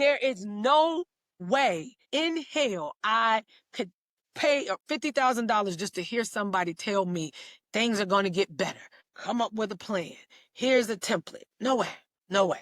There is no way in hell I could pay $50,000 just to hear somebody tell me things are going to get better. Come up with a plan. Here's a template. No way. No way.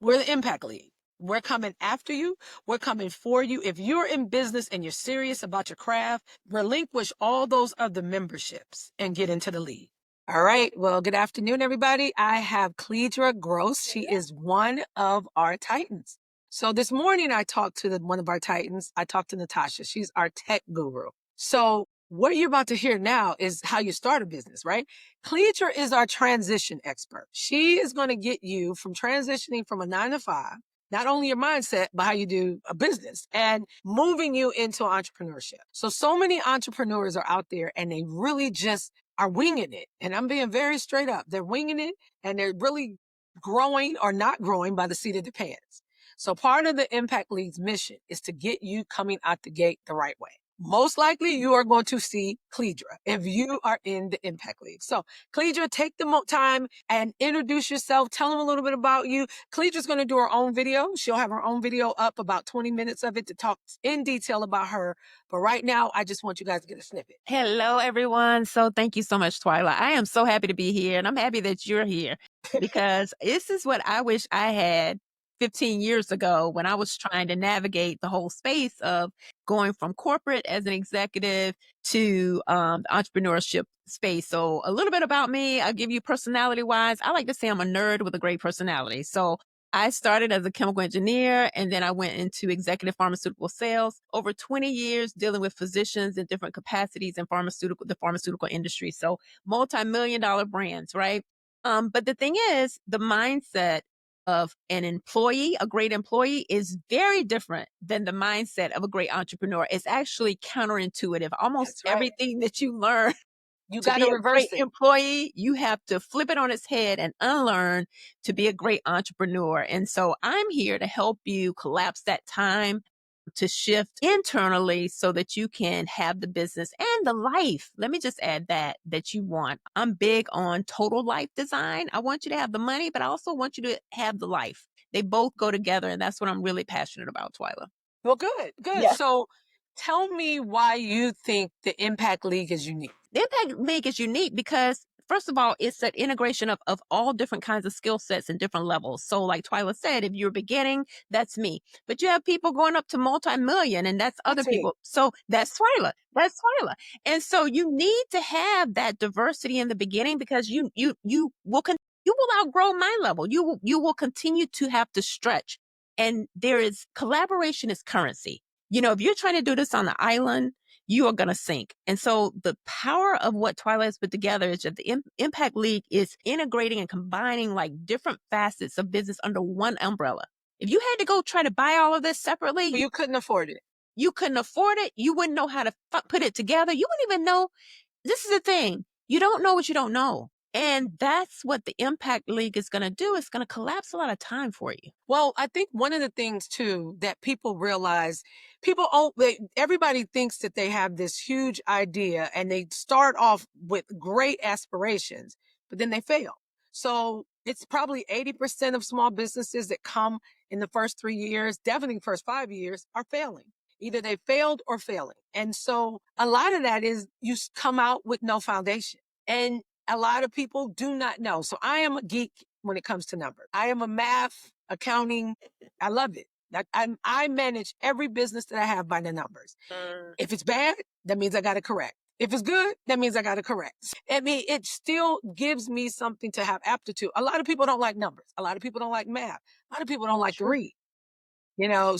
We're the Impact League. We're coming after you. We're coming for you. If you're in business and you're serious about your craft, relinquish all those other memberships and get into the league. All right. Well, good afternoon, everybody. I have Cleedra Gross. She is one of our Titans. So this morning I talked to one of our Titans. I talked to Natasha. She's our tech guru. So what you're about to hear now is how you start a business, right? Cleedra is our transition expert. She is going to get you from transitioning from a 9 to 5, not only your mindset, but how you do a business and moving you into entrepreneurship. So many entrepreneurs are out there and they really just are winging it. And I'm being very straight up. They're winging it and they're really growing or not growing by the seat of their pants. So part of the Impact League's mission is to get you coming out the gate the right way. Most likely you are going to see Cleedra if you are in the Impact League. So Cleedra, take the time and introduce yourself. Tell them a little bit about you. Cleedra's going to do her own video. She'll have her own video up, about 20 minutes of it, to talk in detail about her. But right now, I just want you guys to get a snippet. Hello, everyone. So thank you so much, Twyla. I am so happy to be here, and I'm happy that you're here because this is what I wish I had 15 years ago when I was trying to navigate the whole space of going from corporate as an executive to the entrepreneurship space. So a little bit about me, I'll give you personality-wise. I like to say I'm a nerd with a great personality. So I started as a chemical engineer, and then I went into executive pharmaceutical sales. Over 20 years dealing with physicians in different capacities in the pharmaceutical industry. So multi-million-dollar brands, right? But the thing is, the mindset of an employee, a great employee, is very different than the mindset of a great entrepreneur. It's actually counterintuitive. Almost everything that you learn You to got be to a reverse great it. employee, you have to flip it on its head and unlearn to be a great entrepreneur. And so I'm here to help you collapse that time to shift internally so that you can have the business and the life. Let me just add that you want. I'm big on total life design. I want you to have the money, but I also want you to have the life. They both go together, and that's what I'm really passionate about, Twyla. Well, good. Yeah. So tell me why you think the Impact League is unique. The Impact League is unique because, first of all, it's an integration of all different kinds of skill sets and different levels. So like Twyla said, if you're beginning, that's me. But you have people going up to multi-million, and that's other people. So that's Twyla. That's Twyla. And so you need to have that diversity in the beginning because you will outgrow my level. You will continue to have to stretch. And collaboration is currency. You know, if you're trying to do this on the island, you are going to sink. And so the power of what Twyla has put together is that the Impact League is integrating and combining like different facets of business under one umbrella. If you had to go try to buy all of this separately, you couldn't afford it. You couldn't afford it. You wouldn't know how to put it together. You wouldn't even know. This is the thing. You don't know what you don't know. And that's what the Impact League is going to do. It's going to collapse a lot of time for you. Well, I think one of the things too that people realize, everybody thinks that they have this huge idea and they start off with great aspirations, but then they fail. So it's probably 80% of small businesses that come in the first 3 years, definitely the first 5 years, are failing. Either they failed or failing. And so a lot of that is you come out with no foundation. And a lot of people do not know. So I am a geek when it comes to numbers. I am a math, accounting. I love it. I manage every business that I have by the numbers. If it's bad, that means I got to correct. If it's good, that means I got to correct. I mean, it still gives me something to have aptitude. A lot of people don't like numbers. A lot of people don't like math. A lot of people don't like to read. You know,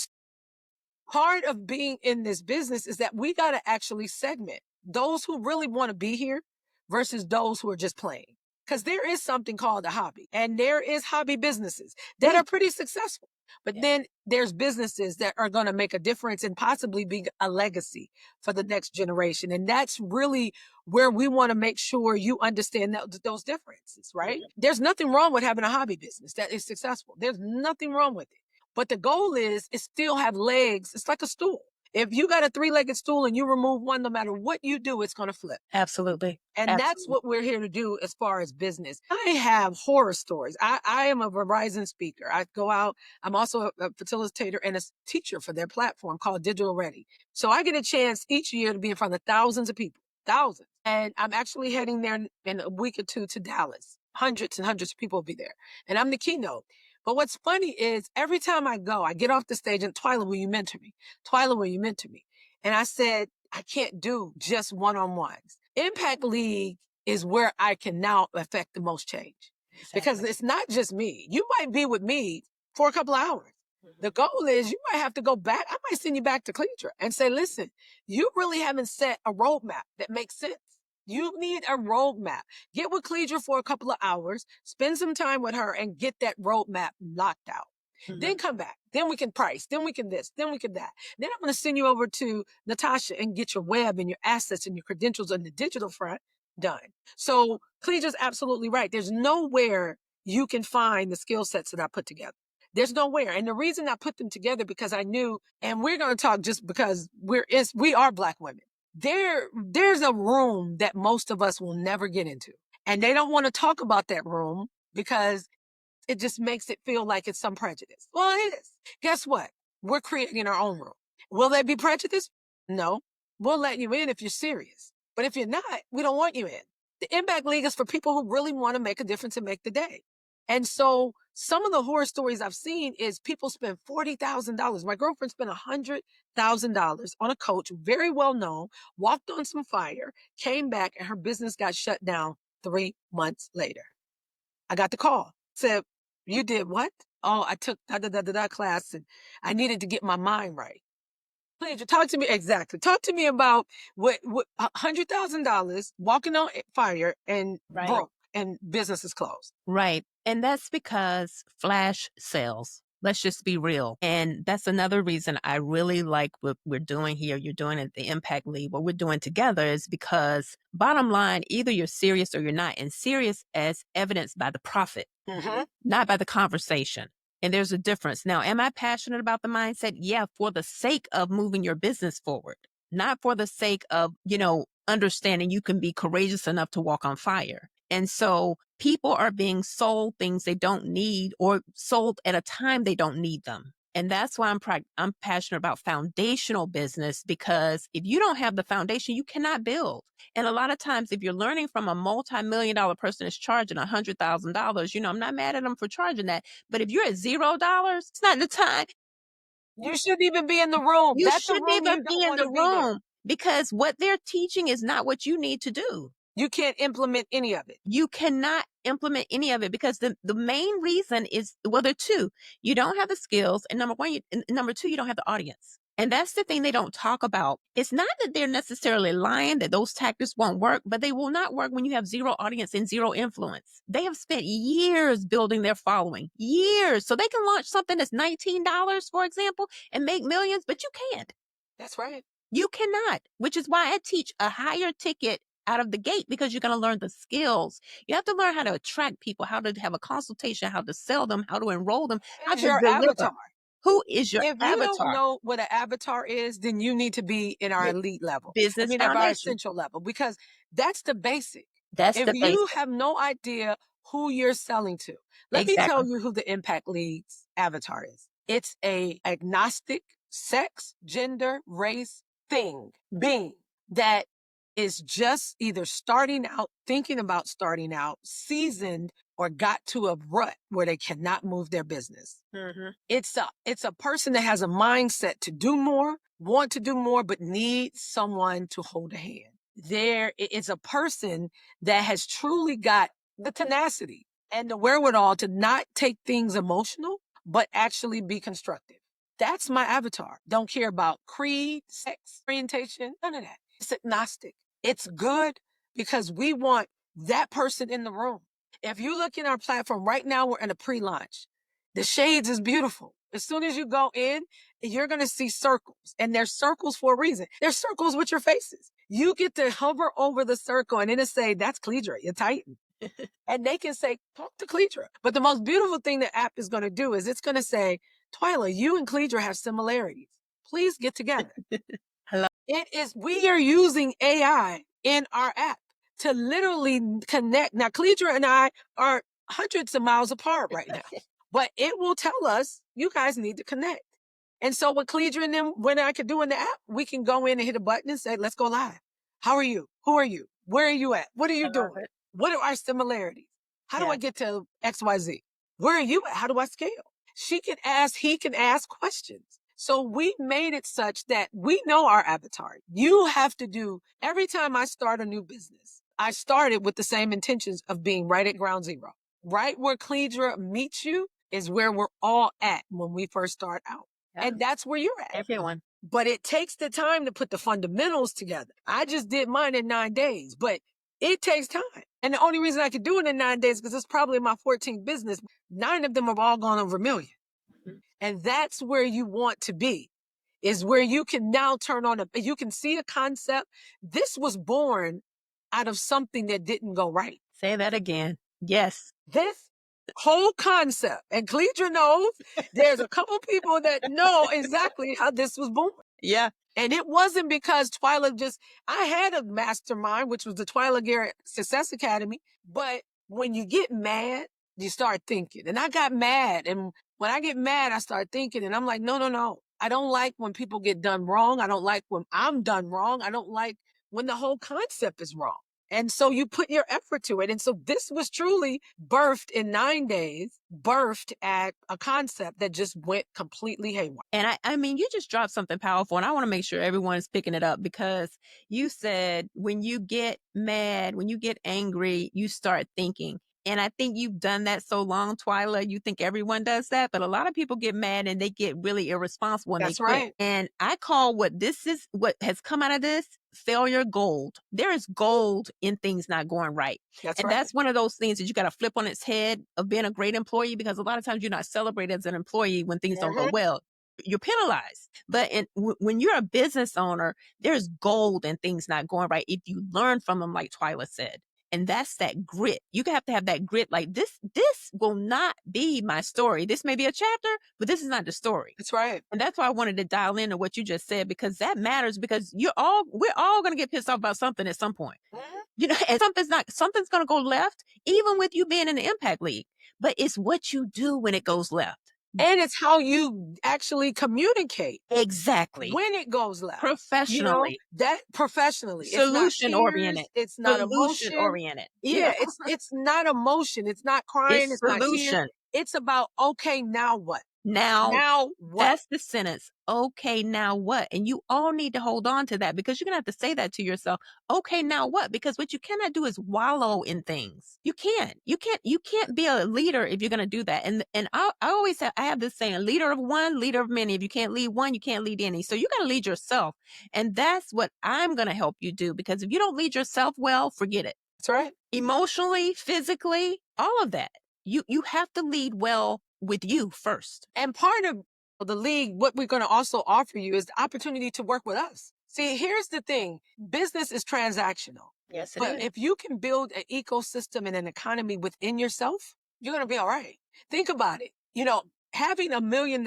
part of being in this business is that we got to actually segment those who really want to be here versus those who are just playing. Because there is something called a hobby, and there is hobby businesses that are pretty successful. But then there's businesses that are going to make a difference and possibly be a legacy for the next generation. And that's really where we want to make sure you understand those differences, right? There's nothing wrong with having a hobby business that is successful. There's nothing wrong with it. But the goal is still have legs. It's like a stool. If you got a 3-legged stool and you remove one, no matter what you do, it's going to flip. Absolutely. And that's what we're here to do as far as business. I have horror stories. I am a Verizon speaker. I go out. I'm also a facilitator and a teacher for their platform called Digital Ready. So I get a chance each year to be in front of thousands of people, thousands. And I'm actually heading there in a week or two to Dallas. Hundreds and hundreds of people will be there. And I'm the keynote. But what's funny is every time I go, I get off the stage and Twyla, will you mentor me? Twyla, will you mentor me? And I said, I can't do just one-on-ones. Impact League is where I can now affect the most change. Exactly. Because it's not just me. You might be with me for a couple of hours. Mm-hmm. The goal is you might have to go back. I might send you back to Cleedra and say, listen, you really haven't set a roadmap that makes sense. You need a roadmap. Get with Cleedra for a couple of hours, spend some time with her and get that roadmap locked out. Mm-hmm. Then come back. Then we can price. Then we can this. Then we can that. Then I'm going to send you over to Natasha and get your web and your assets and your credentials on the digital front done. So Cleedra's absolutely right. There's nowhere you can find the skill sets that I put together. There's nowhere. And the reason I put them together because I knew, and we're going to talk just because we are Black women. There's a room that most of us will never get into. And they don't want to talk about that room because it just makes it feel like it's some prejudice. Well, it is. Guess what? We're creating our own room. Will there be prejudice? No. We'll let you in if you're serious. But if you're not, we don't want you in. The Impact League is for people who really want to make a difference and make the day. And so some of the horror stories I've seen is people spend $40,000. My girlfriend spent $100,000 on a coach, very well known, walked on some fire, came back, and her business got shut down 3 months later. I got the call. Said, you did what? Oh, I took da class and I needed to get my mind right. Please talk to me. Exactly. Talk to me about what $100,000 walking on fire and broke and business is closed. Right. And that's because flash sales. Let's just be real. And that's another reason I really like what we're doing here. You're doing it at the Impact League. What we're doing together is because bottom line, either you're serious or you're not. And serious as evidenced by the profit, not by the conversation. And there's a difference. Now, am I passionate about the mindset? Yeah, for the sake of moving your business forward, not for the sake of, understanding you can be courageous enough to walk on fire. And so people are being sold things they don't need or sold at a time they don't need them. And that's why I'm passionate about foundational business, because if you don't have the foundation, you cannot build. And a lot of times, if you're learning from a multi-million-dollar person that's charging $100,000, I'm not mad at them for charging that. But if you're at $0, it's not the time. You shouldn't even be in the room. You That's shouldn't the room even be in the room because what they're teaching is not what you need to do. You can't implement any of it. You cannot implement any of it because the main reason is, well, there are two. You don't have the skills. And number two, you don't have the audience. And that's the thing they don't talk about. It's not that they're necessarily lying that those tactics won't work, but they will not work when you have zero audience and zero influence. They have spent years building their following, years. So they can launch something that's $19, for example, and make millions, but you can't. That's right. You cannot, which is why I teach a higher ticket out of the gate, because you're going to learn the skills. You have to learn how to attract people, how to have a consultation, how to sell them, how to enroll them, how to deliver. Avatar. Who is your avatar? If you don't know what an avatar is, then you need to be in our elite level. Business our essential level, because that's the basic. If you have no idea who you're selling to, let me tell you who the Impact League's avatar is. It's a agnostic, sex, gender, race, being that is just either starting out, thinking about starting out, seasoned, or got to a rut where they cannot move their business. It's a person that has a mindset to do more, want to do more, but needs someone to hold a hand. It's a person that has truly got the tenacity and the wherewithal to not take things emotional, but actually be constructive. That's my avatar. Don't care about creed, sex, orientation, none of that. It's agnostic. It's good because we want that person in the room. If you look in our platform right now, we're in a pre-launch. The shades is beautiful. As soon as you go in, you're going to see circles, and there's circles for a reason. There's circles with your faces. You get to hover over the circle and it'll say, that's Cleedra, your Titan. And they can say, talk to Cleedra. But the most beautiful thing the app is going to do is it's going to say, Twyla, you and Cleedra have similarities. please get together. Hello. We are using AI in our app to literally connect. Now, Cleedra and I are hundreds of miles apart right now, but it will tell us, you guys need to connect. And so what Cleedra and them, when I could do in the app, we can go in and hit a button and say, let's go live. How are you? Who are you? Where are you at? What are you doing? What are our similarities? How do I get to XYZ? Where are you at? How do I scale? He can ask questions. So we made it such that we know our avatar. You have to do, every time I start a new business, I started with the same intentions of being right at ground zero. Right where Cleedra meets you is where we're all at when we first start out. Yeah. And that's where you're at. Everyone. But it takes the time to put the fundamentals together. I just did mine in 9 days, but it takes time. And the only reason I could do it in 9 days, because it's probably my 14th business, 9 of them have all gone over $1 million. Mm-hmm. And that's where you want to be, is where you can now you can see a concept. This was born out of something that didn't go right. Say that again. Yes. This whole concept, and Cleedra knows, there's a couple people that know exactly how this was born. Yeah. And it wasn't because I had a mastermind, which was the Twyla Garrett Success Academy. But when you get mad, you start thinking. And I got mad. And when I get mad, I start thinking. And I'm like, no. I don't like when people get done wrong. I don't like when I'm done wrong. I don't like when the whole concept is wrong. And so you put your effort to it. And so this was truly birthed in 9 days, birthed at a concept that just went completely haywire. And I mean, you just dropped something powerful, and I want to make sure everyone is picking it up, because you said when you get mad, when you get angry, you start thinking. And I think you've done that so long, Twyla. You think everyone does that, but a lot of people get mad and they get really irresponsible and That's they quit. right. And I call what has come out of this failure gold. There is gold in things not going right. That's one of those things that you got to flip on its head of being a great employee, because a lot of times you're not celebrated as an employee when things don't go well. You're penalized. But when you're a business owner, there's gold in things not going right if you learn from them, like Twyla said. And that's that grit. You have to have that grit. Like this will not be my story. This may be a chapter, but this is not the story. That's right. And that's why I wanted to dial into what you just said, because that matters, because we're all going to get pissed off about something at some point. Mm-hmm. And something's going to go left, even with you being in the Impact League. But it's what you do when it goes left. And it's how you actually communicate. Exactly. When it goes left. Professionally. Professionally. Solution oriented. It's not solution oriented. Yeah, it's not emotion. It's not crying. It's not solution. tears. It's about, okay, now what? Now what? That's the sentence. Okay, now what? And you all need to hold on to that, because you're going to have to say that to yourself. Okay, now what? Because what you cannot do is wallow in things. You can't be a leader if you're going to do that. And I always say, I have this saying, leader of one, leader of many. If you can't lead one, you can't lead any. So you got to lead yourself. And that's what I'm going to help you do, because if you don't lead yourself well, forget it. That's right. Emotionally, physically, all of that. You have to lead well with you first. And part of the league, what we're going to also offer you is the opportunity to work with us. See, here's the thing. Business is transactional. Yes, it but is. If you can build an ecosystem and an economy within yourself, you're going to be all right. Think about it. Having $1 million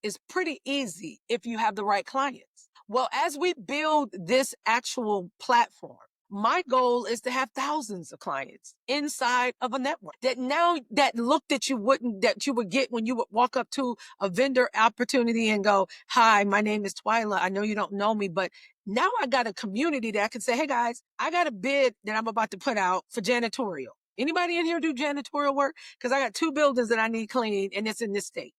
is pretty easy if you have the right clients. Well, as we build this actual platform, my goal is to have thousands of clients inside of a network that look that you would get when you would walk up to a vendor opportunity and go, hi, my name is Twyla. I know you don't know me, but now I got a community that I can say, hey guys, I got a bid that I'm about to put out for janitorial. Anybody in here do janitorial work? Because I got 2 buildings that I need cleaned, and it's in this state.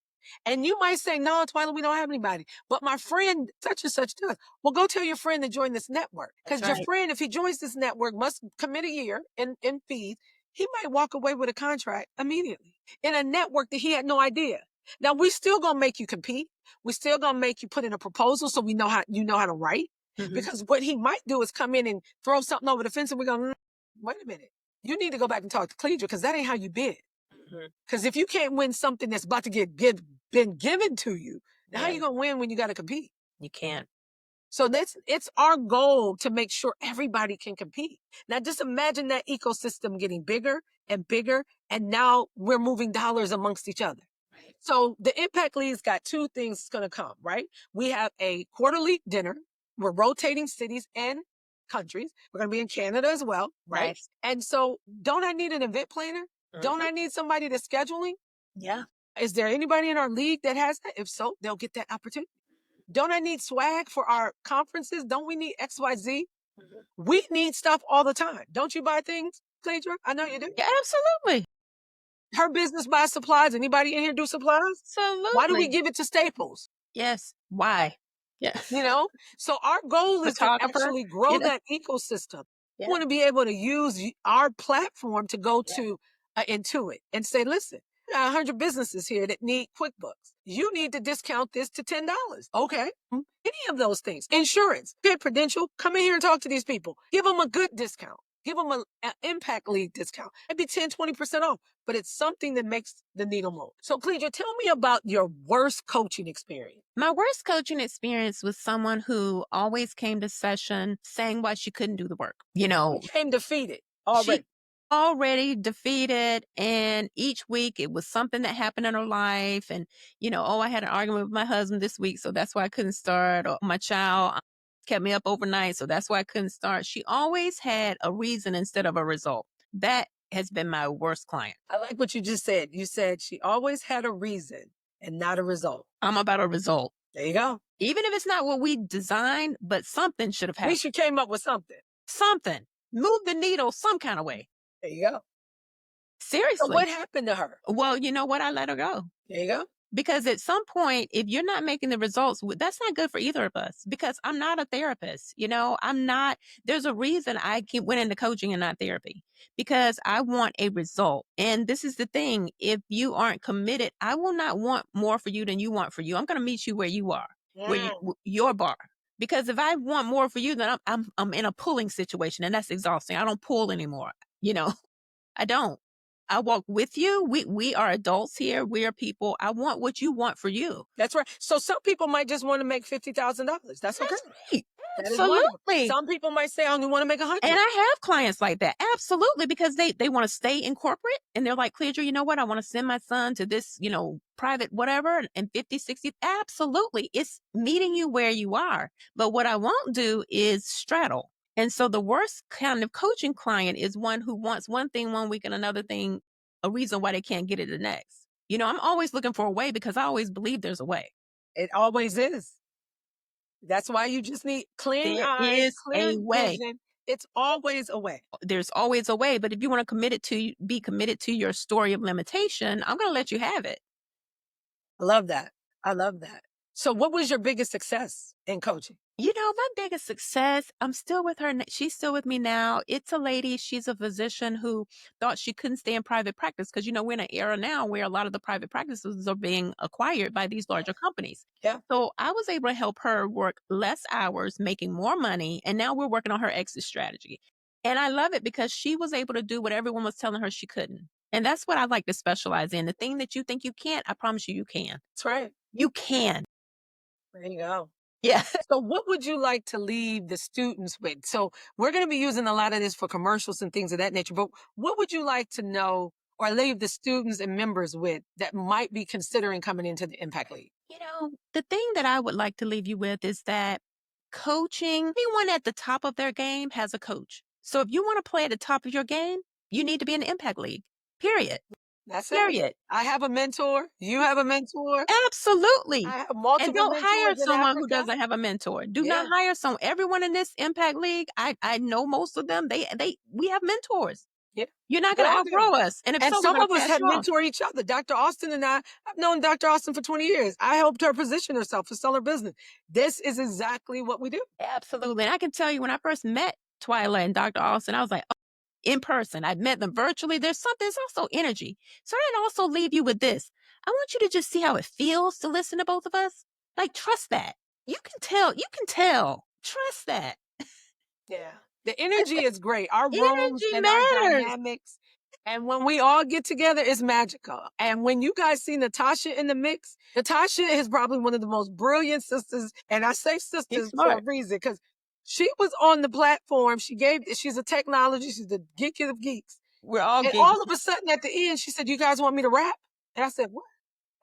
And you might say, no, Twyla, we don't have anybody. But my friend such and such does. Well, go tell your friend to join this network. Because your friend, if he joins this network, must commit a year in fees. He might walk away with a contract immediately in a network that he had no idea. Now, we still going to make you compete. We still going to make you put in a proposal so we know how to write. Mm-hmm. Because what he might do is come in and throw something over the fence, and we're going, wait a minute. You need to go back and talk to Cledra, because that ain't how you bid. Because if you can't win something that's about to been given to you, how are you going to win when you got to compete? You can't. So it's our goal to make sure everybody can compete. Now, just imagine that ecosystem getting bigger and bigger, and now we're moving dollars amongst each other. So the Impact League's got two things going to come, right? We have a quarterly dinner. We're rotating cities and countries. We're going to be in Canada as well, right? Nice. And so don't I need an event planner? Don't I need somebody that's scheduling? Yeah. Is there anybody in our league that has that? If so, they'll get that opportunity. Don't I need swag for our conferences? Don't we need XYZ? We need stuff all the time. Don't you buy things, Cledra? I know you do. Yeah, absolutely. Her business buys supplies. Anybody in here do supplies? Absolutely. Why do we give it to Staples? Yes. Why? Yeah. You know? So our goal is to Photographer, actually grow you know? that ecosystem. Yeah. We want to be able to use our platform to go to Intuit and say, listen, there are 100 businesses here that need QuickBooks. You need to discount this to $10. Okay. Any of those things. Insurance, Pit Prudential, come in here and talk to these people. Give them a good discount. Give them an Impact League discount. It'd be 10, 20% off, but it's something that makes the needle move. So, Cleedra, tell me about your worst coaching experience. My worst coaching experience was someone who always came to session saying why she couldn't do the work. You know, Came defeated she already. already defeated, and each week it was something that happened in her life. And, you know, oh, I had an argument with my husband this week, so that's why I couldn't start. Or my child kept me up overnight, so that's why I couldn't start. She always had a reason instead of a result. That has been my worst client. I like what you just said. You said she always had a reason and not a result. I'm about a result. There you go. Even if it's not what we designed, but something should have We happened. should came up with something. Something. Move the needle some kind of way. There you go. Seriously. So what happened to her? Well, you know what? I let her go. There you go. Because at some point, if you're not making the results, that's not good for either of us. Because I'm not a therapist. You know, I'm not. There's a reason I went into coaching and not therapy, because I want a result. And this is the thing: if you aren't committed, I will not want more for you than you want for you. I'm going to meet you where you are, where your bar. Because if I want more for you, then I'm in a pulling situation, and that's exhausting. I don't pull anymore. You know, I don't. I walk with you. We are adults here. We are people. I want what you want for you. That's right. So some people might just want to make $50,000. That's okay. Right. That is wonderful. Absolutely. Some people might say, I only want to make 100. And I have clients like that. Absolutely. Because they want to stay in corporate, and they're like, Cleedra, you know what? I want to send my son to this, you know, private whatever, and 50, 60. Absolutely. It's meeting you where you are. But what I won't do is straddle. And so the worst kind of coaching client is one who wants one thing one week and another thing, a reason why they can't get it the next. You know, I'm always looking for a way, because I always believe there's a way. It always is. That's why you just need clear eyes, clear vision. It's always a way. There's always a way. But if you want to be committed to your story of limitation, I'm going to let you have it. I love that. I love that. So what was your biggest success in coaching? You know, my biggest success, I'm still with her. She's still with me now. It's a lady. She's a physician who thought she couldn't stay in private practice, because, you know, we're in an era now where a lot of the private practices are being acquired by these larger companies. Yeah. So I was able to help her work less hours, making more money. And now we're working on her exit strategy. And I love it because she was able to do what everyone was telling her she couldn't. And that's what I like to specialize in. The thing that you think you can't, I promise you, you can. That's right. You can. There you go. Yeah. So what would you like to leave the students with? So we're going to be using a lot of this for commercials and things of that nature, but what would you like to know or leave the students and members with that might be considering coming into the Impact League? You know, the thing that I would like to leave you with is that coaching, anyone at the top of their game has a coach. So if you want to play at the top of your game, you need to be in the Impact League. Period. That's Period. it. I have a mentor. You have a mentor. Absolutely. I have multiple And don't hire mentors in someone who Africa. doesn't have a mentor. Do Yeah. not hire someone. Everyone in this Impact League, I know most of them. We have mentors. Yeah. You're not going to Glad to. outgrow us. And if And so, some we're of gonna us pass have you on. mentored each other. Dr. Austin and I've known Dr. Austin for 20 years. I helped her position herself to sell her business. This is exactly what we do. Absolutely. And I can tell you, when I first met Twyla and Dr. Austin, I was like, oh, in person. I've met them virtually. There's also energy. So I'd also leave you with this. I want you to just see how it feels to listen to both of us. Like, trust that. You can tell. Trust that. Yeah. The energy is great. Our rooms Energy and our matters. dynamics. And when we all get together, it's magical. And when you guys see Natasha in the mix, Natasha is probably one of the most brilliant sisters. And I say sisters for a reason, because she was on the platform. She's a technology. She's the geek of geeks. We're all And geeks. all of a sudden at the end, she said, you guys want me to rap? And I said, what?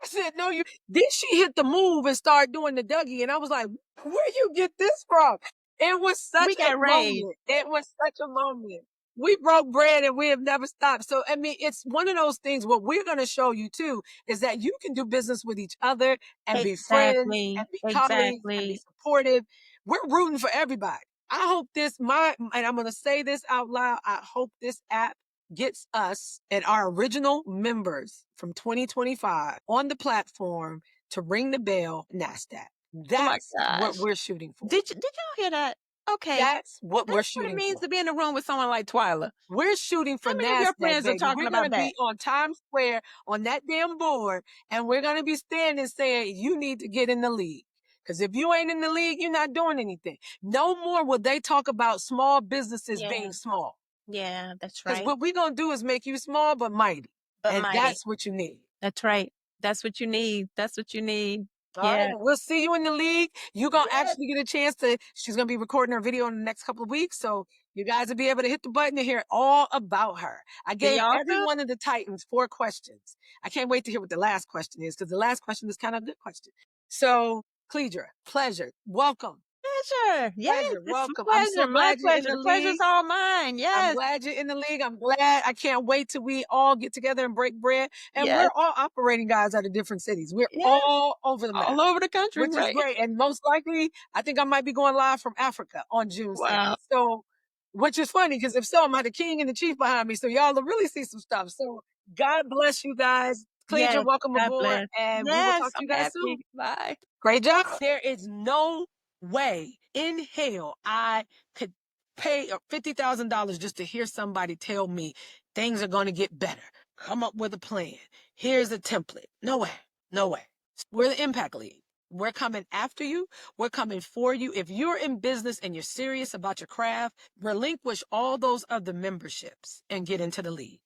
I said, no, you. Then she hit the move and started doing the Dougie. And I was like, where you get this from? It was such We a got raised. moment. It was such a moment. We broke bread and we have never stopped. So, I mean, it's one of those things. What we're going to show you too is that you can do business with each other and be friends and Exactly. be colleagues and be Exactly. supportive. We're rooting for everybody. I hope and I'm going to say this out loud. I hope this app gets us and our original members from 2025 on the platform to ring the bell NASDAQ. Oh my That's what gosh. we're shooting for. Did y'all hear that? Okay. That's what we're That's what it shooting means for. to be in a room with someone like Twyla. We're shooting for How many of your NASDAQ, friends are baby. talking We're going to about that? be on Times Square on that damn board, and we're going to be standing saying, you need to get in the league. Because if you ain't in the league, you're not doing anything. No more will they talk about small businesses being small. Yeah, that's Because right. what we're going to do is make you small but mighty. But And mighty. that's what you need. That's right. That's what you need. That's what you need. All Yeah. right, we'll see you in the league. You're going to Yes. actually get a chance she's going to be recording her video in the next couple of weeks. So you guys will be able to hit the button to hear all about her. I Do gave y'all every too? one of the Titans 4 questions. I can't wait to hear what the last question is because the last question is kind of a good question. So, Cleedra, pleasure. Welcome. Pleasure. Yes, Pleasure. it's a Welcome. I'm so pleasure. My glad you're in pleasure. the The pleasure's league. all mine. I'm Yes. glad you're in the league. I'm glad. I can't wait till we all get together and break bread. And Yes. we're all operating guys out of different cities. We're Yeah. all over the map. All over the country, Which is right? great. And most likely, I think I might be going live from Africa on June 2nd. Wow. So, which is funny because if so, I'm the king and the chief behind me. So y'all will really see some stuff. So God bless you guys. Yes. Cleedra, welcome God aboard. bless. And we will Yes, talk to I'm you guys soon. happy. Bye. Great job. There is no way in hell I could pay $50,000 just to hear somebody tell me things are going to get better. Come up with a plan. Here's a template. No way. No way. We're the Impact League. We're coming after you. We're coming for you. If you're in business and you're serious about your craft, relinquish all those other memberships and get into the league.